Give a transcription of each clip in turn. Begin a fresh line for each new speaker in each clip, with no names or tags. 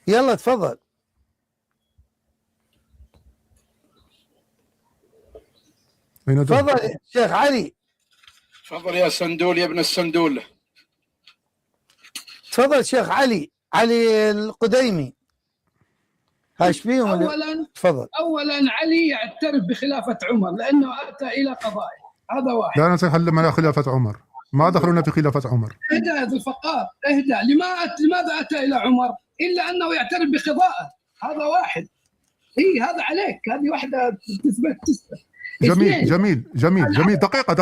يلا تفضل. تفضل شيخ علي.
تفضل يا سندول يا ابن السندول.
تفضل شيخ علي القديمي. هاشبيهم.
اولا
تفضل.
اولا علي يعترف بخلافه عمر لانه اتى الى قضائه، هذا واحد.
لا نتكلم على خلافة عمر، ما دخلنا في خلافة عمر.
اهدى يا ذو الفقار، اهدى. لماذا اتى الى عمر؟ الا انه يعترف بقضائه، هذا واحد. هذا عليك، هذه واحده تثبت.
جميل جميل جميل جميل. دقيقة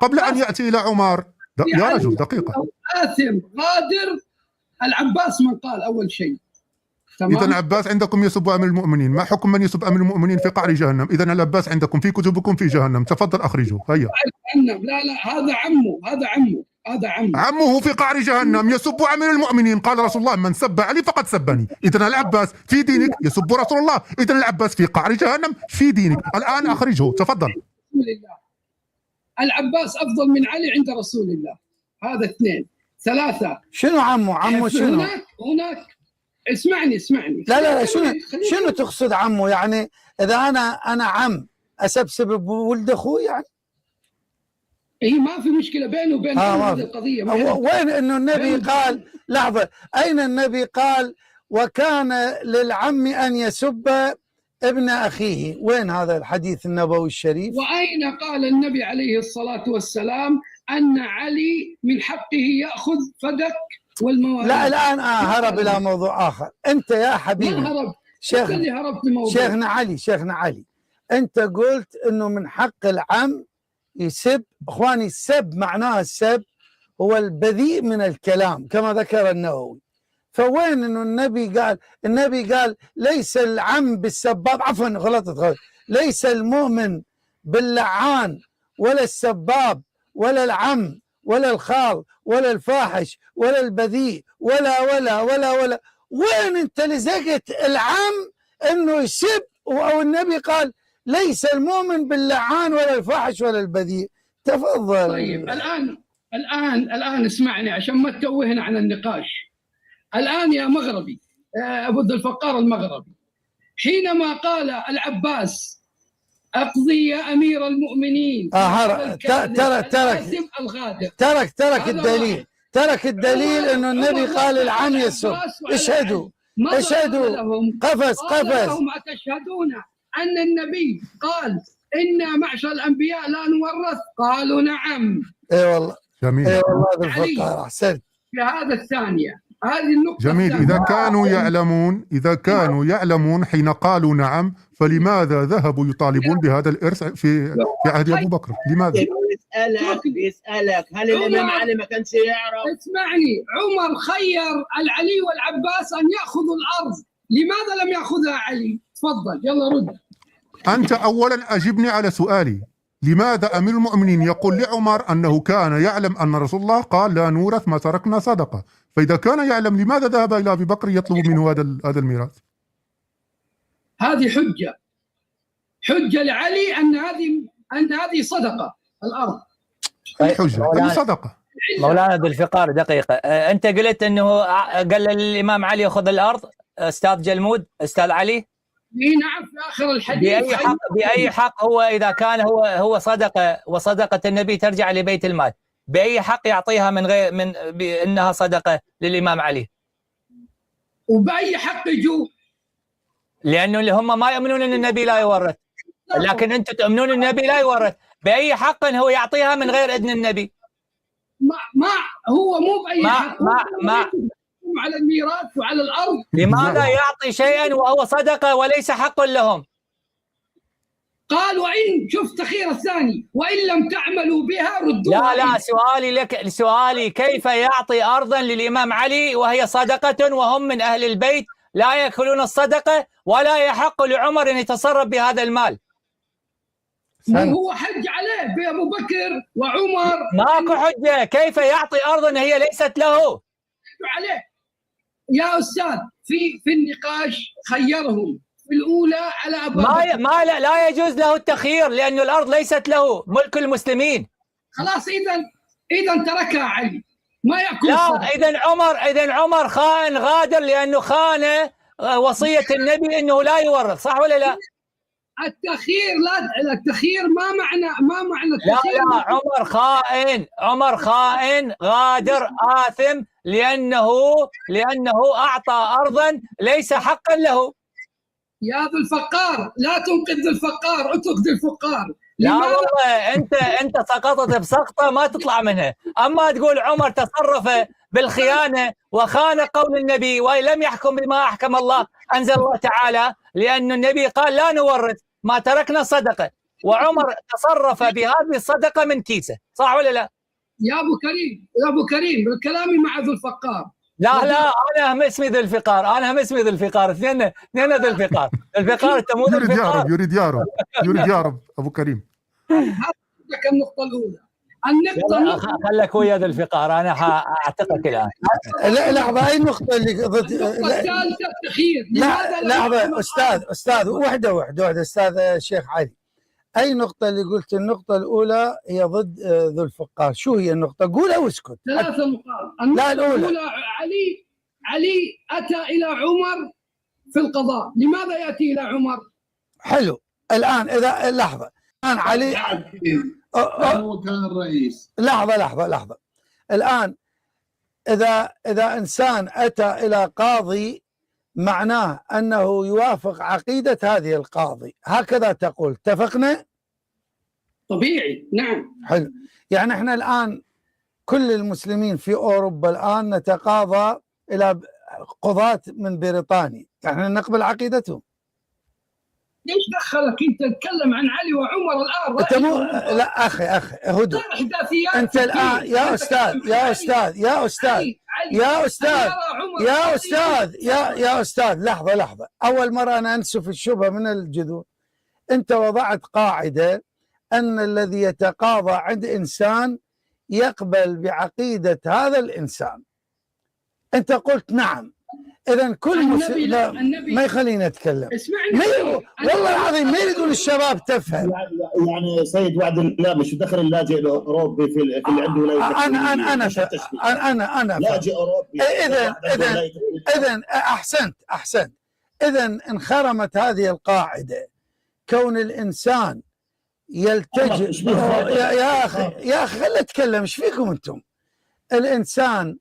قبل أن يأتي إلى عمر يا رجل دقيقة.
آثم غادر العباس من قال أول شيء.
إذا العباس عندكم يسب أمير المؤمنين، ما حكم من يسب أمير المؤمنين في قعر جهنم؟ إذا العباس عندكم في كتبكم في جهنم، تفضل أخرجوه. هيا.
لا هذا
عمه في قعر جهنم يسب أمير المؤمنين. قال رسول الله: من سب علي فقد سبني. إذا العباس في دينك يسب رسول الله، إذا العباس في قعر جهنم في دينك. الآن أخرجه تفضل.
العباس أفضل من علي عند رسول الله، هذا 2. 3
شنو عمه شنو؟
هناك اسمعني.
لا شنو تقصد عمه؟ يعني إذا أنا عم أسبسب بولد أخوي يعني؟
ما في مشكلة بينه وبين هذه القضية.
وين إنه النبي قال؟ لحظة، أين النبي قال وكان للعم أن يسب ابن أخيه؟ وين هذا الحديث النبوي الشريف؟
وأين قال النبي عليه الصلاة والسلام أن علي من حقه يأخذ فدك والمواريث؟
لا الآن هرب إلى موضوع آخر. أنت يا حبيبي
ما هرب،
شيخنا علي، أنت قلت إنه من حق العم يسب. إخواني، السب معناه السب هو البذيء من الكلام كما ذكر النووي. فوين إنه النبي قال ليس العم بالسباب، عفوا غلطت، ليس المؤمن باللعان ولا السباب ولا العم ولا الخال ولا الفاحش ولا البذيء ولا. وين انت لزقت العم انه يسب؟ او النبي قال ليس المؤمن باللعان ولا الفاحش ولا البذيء. تفضل.
طيب الان اسمعني عشان ما تتوهنا عن النقاش. الان يا مغربي، ابو ذو الفقار المغربي، حينما قال العباس اقضي يا امير المؤمنين
ترك الدليل انه النبي قال العم يسب. اشهدوا قفز.
لهم أتشهدون أن النبي قال إنا معشر الأنبياء لا نورث؟ قالوا نعم.
اي والله.
جميل.
اي والله بالفقار. احسنت.
في هذا الثانية، هذه النقطة
جميل.
الثانية.
إذا كانوا يعلمون حين قالوا نعم، فلماذا ذهبوا يطالبون بهذا الإرث في عهد أبو بكر؟ لماذا؟
يسألك هل الإمام علي ما كانش يعرف؟
اسمعني، عمر خير العلي والعباس أن يأخذوا الأرض، لماذا لم يأخذها علي؟ تفضل يلا رد.
أنت أولا أجبني على سؤالي، لماذا أمير المؤمنين يقول لعمر أنه كان يعلم أن رسول الله قال لا نورث ما تركنا صدقة؟ فإذا كان يعلم لماذا ذهب إلى أبي بكر يطلب منه هذا الميراث؟
هذه حجة لعلي أن هذه صدقة الأرض.
حجة أي صدقة؟
مولانا ذو الفقار دقيقة، أنت قلت أنه قال للإمام علي يأخذ الأرض أستاذ جلمود، أستاذ علي؟
نعم في آخر الحديث.
بأي حق هو إذا كان هو صدقة وصدقة النبي ترجع لبيت المال، بأي حق يعطيها من غير بأنها صدقة للإمام علي؟
وبأي حق يجوا؟
لأنه هم ما يؤمنون أن النبي لا يورث، لكن أنتم تؤمنون النبي لا يورث. بأي حق هو يعطيها من غير إذن النبي؟
ما هو مو بأي حق.
ما
على الميراث وعلى الأرض.
لماذا يعطي شيئا وهو صدقة وليس حق لهم؟
قال وإن شفت خير الثاني وإن لم تعملوا بها ردوها.
لا سؤالي كيف يعطي أرضا للإمام علي وهي صدقة وهم من أهل البيت لا يأكلون الصدقة ولا يحق لعمر أن يتصرف بهذا المال؟
هو حج عليه بأبو بكر وعمر.
ماكو حجة. كيف يعطي أرضا هي ليست له؟
عليه يا أستاذ. في النقاش خيرهم في الأولى على أبو بكر.
لا يجوز له التخيير لأن الأرض ليست له، ملك المسلمين.
خلاص إذا تركها علي. ما يأكل
لا،
الصدقة.
إذا عمر خائن غادر لأنه خان وصية النبي أنه لا يورث، صح ولا لا؟
التخيير التخيير ما معنى التخيير.
لا، عمر خائن غادر آثم لأنه أعطى أرضا ليس حقا له.
يا ذو الفقار، لا تنقذ ذو الفقار، اترك ذو الفقار.
لا والله انت سقطت بسقطه ما تطلع منها. اما تقول عمر تصرف بالخيانه وخان قول النبي ولم يحكم بما احكم الله، انزل الله تعالى لان النبي قال لا نورث ما تركنا صدقه، وعمر تصرف بهذه الصدقه من كيسه، صح ولا لا؟
يا ابو كريم كلامي مع ذو الفقار.
لا انا هم اسمي ذو الفقار، اثنين ذو الفقار. انت مو ذو الفقار.
يريد يعرب ابو كريم.
هذه النقطه الاولى.
خلك ويا ذو الفقار، انا اعتقك الان.
لا لحظه، اي النقطه اللي
الثالثه التخيير.
لا لحظه استاذ وحده استاذ شيخ علي، اي نقطه اللي قلت؟ النقطه الاولى هي ضد ذو الفقار، شو هي النقطه؟ قولها واسكت.
3 نقاط. النقطه الاولى علي اتى الى عمر في القضاء. لماذا ياتي الى عمر؟
حلو. الان اذا لحظه، الان علي
هو كان الرئيس.
لحظه الان اذا انسان اتى الى قاضي معناه انه يوافق عقيده هذه القاضي، هكذا تقول، اتفقنا؟
طبيعي، نعم.
حلو. يعني احنا الان كل المسلمين في اوروبا الان نتقاضى الى قضاة من بريطانيا، احنا نقبل عقيدتهم.
ليش دخلك انت تتكلم عن علي وعمر الان؟
انت مو لا اخي هدوء. انت الان يا استاذ لحظه، اول مره انا انسف الشبهه من الجذور. انت وضعت قاعده ان الذي يتقاضى عند انسان يقبل بعقيده هذا الانسان. انت قلت نعم. اذا كل مسلم ما يخليني اتكلم.
اسمعني
والله العظيم ما يقول الشباب تفهم.
يعني سيد وعد الله مش دخل اللاجئ الاوروبي في اللي عنده ولايه.
انا
لاجئ اوروبي.
اذا احسنت. اذا انخرمت هذه القاعده، كون الانسان يلتجئ. يا اخي خلي اتكلم، ايش فيكم انتم؟ الانسان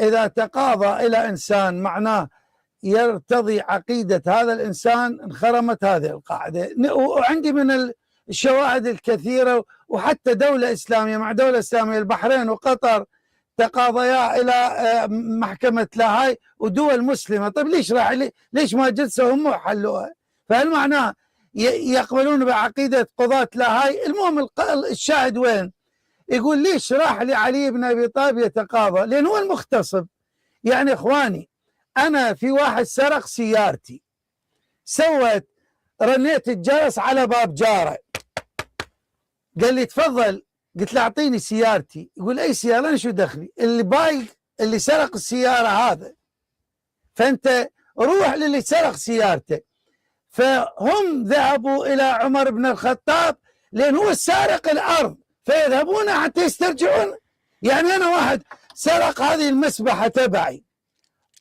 إذا تقاضى إلى إنسان معناه يرتضي عقيدة هذا الإنسان، انخرمت هذه القاعدة. وعندي من الشواهد الكثيرة، وحتى دولة إسلامية مع دولة إسلامية، البحرين وقطر تقاضيا إلى محكمة لاهاي، ودول مسلمة. طيب ليش ما جلسوا هم وحلوها؟ فهل معناه يقبلون بعقيدة قضاة لاهاي؟ المهم الشاهد وين؟ يقول ليش راح لعلي بن أبي طالب يتقاضى؟ لأن هو المغتصب. يعني إخواني، أنا في واحد سرق سيارتي، رنيت الجرس على باب جاره، قال لي تفضل، قلت له أعطيني سيارتي. يقول أي سيارة؟ أنا شو دخلي؟ اللي بايق اللي سرق السيارة هذا، فأنت روح للي سرق سيارته. فهم ذهبوا إلى عمر بن الخطاب لأن هو سارق الأرض، فيذهبون حتى يسترجعون. يعني أنا واحد سرق هذه المسبحة تبعي،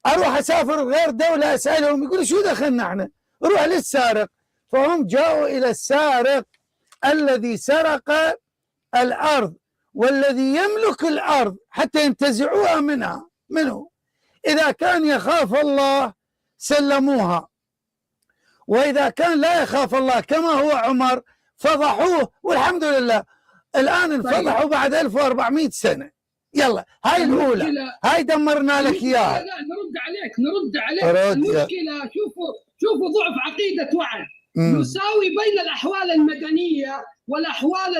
أروح أسافر غير دولة أسألهم، يقولوا شو دخلنا احنا؟ روح للسارق. فهم جاءوا إلى السارق الذي سرق الأرض والذي يملك الأرض حتى ينتزعوها منه. إذا كان يخاف الله سلموها، وإذا كان لا يخاف الله كما هو عمر فضحوه، والحمد لله الآن انفضحوا بعد 1400 سنة. يلا هاي الأولى، هاي دمرنا لك إياها.
لا نرد عليك. المشكلة شوفوا ضعف عقيدة وعد يساوي بين الأحوال المدنية والأحوال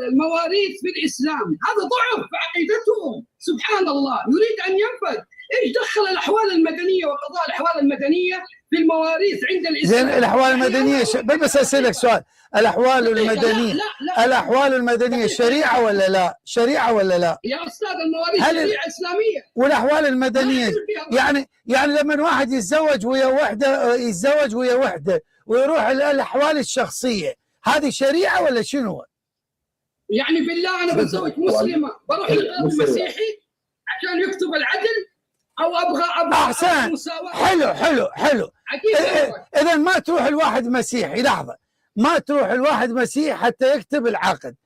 المواريث في الإسلام. هذا ضعف في عقيدتهم، سبحان الله، يريد أن ينفذ. إيش دخل الأحوال المدنية وقضاء الأحوال المدنية في المواريث عند الإسلام؟
زين الأحوال المدنية بس أسألك سؤال، الأحوال المدنية لا. الأحوال المدنية شريعة ولا لا؟ شريعة ولا لا؟
يا أستاذ المواريث شريعة إسلامية.
والأحوال المدنية يعني لما واحد يتزوج ويا وحدة ويروح الأحوال الشخصية، هذه شريعة ولا شنو؟
يعني بالله أنا بتزوج مسلمة بروح للقاضي مسيحي؟ عشان يكتب العدل او ابغى
احسن.
المساواه؟
حلو اذا ما تروح الواحد مسيحي، لحظه، ما تروح الواحد مسيحي حتى يكتب العقد،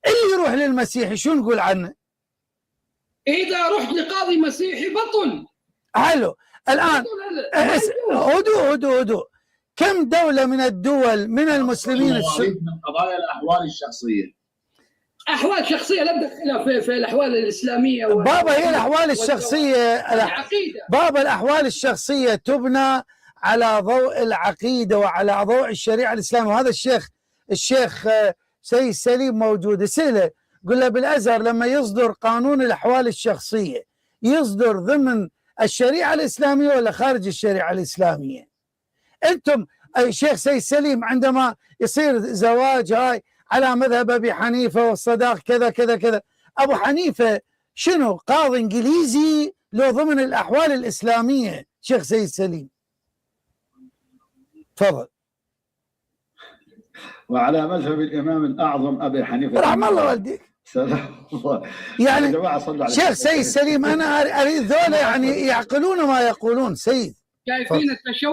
اللي يروح للمسيحي شو نقول عنه؟
اذا رحت لقاضي مسيحي بطل.
حلو. الان هدوء كم دولة من الدول من المسلمين
من قضايا الأحوال الشخصية.
أحوال شخصية لا ندخلها في الأحوال الإسلامية
بابا، هي الأحوال الشخصية
العقيدة.
بابا الأحوال الشخصية تبنى على ضوء العقيدة وعلى ضوء الشريعة الإسلامية. وهذا الشيخ سيد سليم موجود، اسأله قل له بالأزهر لما يصدر قانون الأحوال الشخصية يصدر ضمن الشريعة الإسلامية ولا خارج الشريعة الإسلامية؟ أنتم الشيخ سيد سليم عندما يصير زواج هاي على مذهب أبي حنيفة والصداق كذا كذا كذا، أبو حنيفة شنو قاضي إنجليزي لو ضمن الأحوال الإسلامية؟ شيخ سيد سليم تفضل.
وعلى مذهب الإمام الأعظم أبي حنيفة
رحم الله والديك. يعني شيخ سيد سليم أنا أريد ذولا يعني يعقلون ما يقولون. سيد
شايفين التشوه